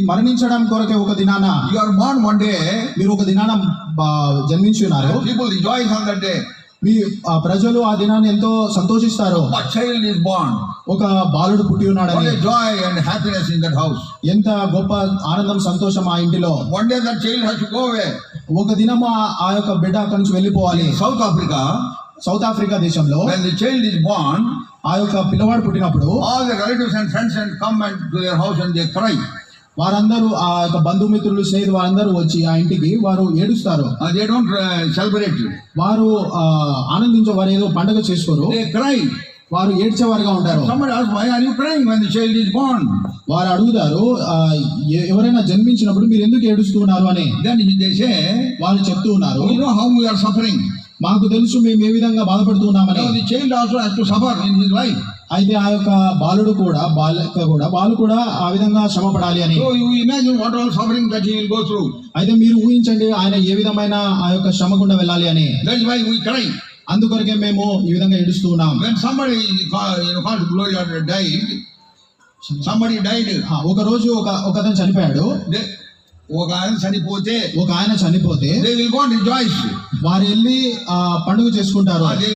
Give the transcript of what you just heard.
మరణించడం కొరకే ఒక దినాన You are born one day. మీరు ఒక దినాన జన్మించి ఉన్నారు. People rejoice on that day. మీ ప్రజలు ఆ దినాన్ని ఎంతో సంతోషిస్తారు. A child is born. ఒక బాలుడు పుట్టి What ఉన్నాడని. a joy and happiness in that house. ఎంత గొప్ప ఆనందం సంతోషం ఆ ఇంటిలో. One day that child has to go away. ఒక దినం ఆ యొక్క బిడ్డ అక్కడి నుంచి వెళ్ళిపోవాలి. In South Africa, south Africa దేశంలో when the child is born, ఆ యొక్క పిల్లవాడు పుట్టినప్పుడు all the relatives and friends and come and to their house and they cry. వారందరూ ఆ యొక్క బంధుమిత్రులు స్నేహితులు వారందరూ వచ్చి ఆ ఇంటికి వారు ఏడుస్తారు. They don't celebrate. వారు ఆనందించే వారు ఏదో పండుగ చేసుకోరు. They cry. వారు ఏడ్చేవారుగా ఉంటారు. Somebody asks, why are you crying when the child is born? వారు అడుగుతారు ఎవరైనా జన్మించినప్పుడు మీరు ఎందుకు ఏడుస్తున్నారు అని. Then they say, వాళ్ళు చెప్తూ ఉన్నారు, we know how we are suffering. మాకు తెలుసు మేము ఏ విధంగా బాధపడుతున్నామని. Now the child also has to suffer in his life. అయితే ఆ యొక్క బాలుడు కూడా వాళ్ళు కూడా ఆ విధంగా శ్రమ పడాలి అని. So you imagine what all suffering that he will go through. అయితే మీరు ఊహించండి ఆయన ఏ విధమైన ఆ యొక్క శ్రమ గుండా వెళ్ళాలి అని. That is why we cry. అందుకొరకే మేము ఈ విధంగా ఏడుస్తూ ఉన్నాం. When somebody called glory or died, somebody died. ఒక రోజు ఒకతను చనిపోయాడు. ఒక ఆయన చనిపోతే ఒక ఆయన చనిపోతే they will go and rejoice. వారు వెళ్ళి పండుగ చేసుకుంటారు.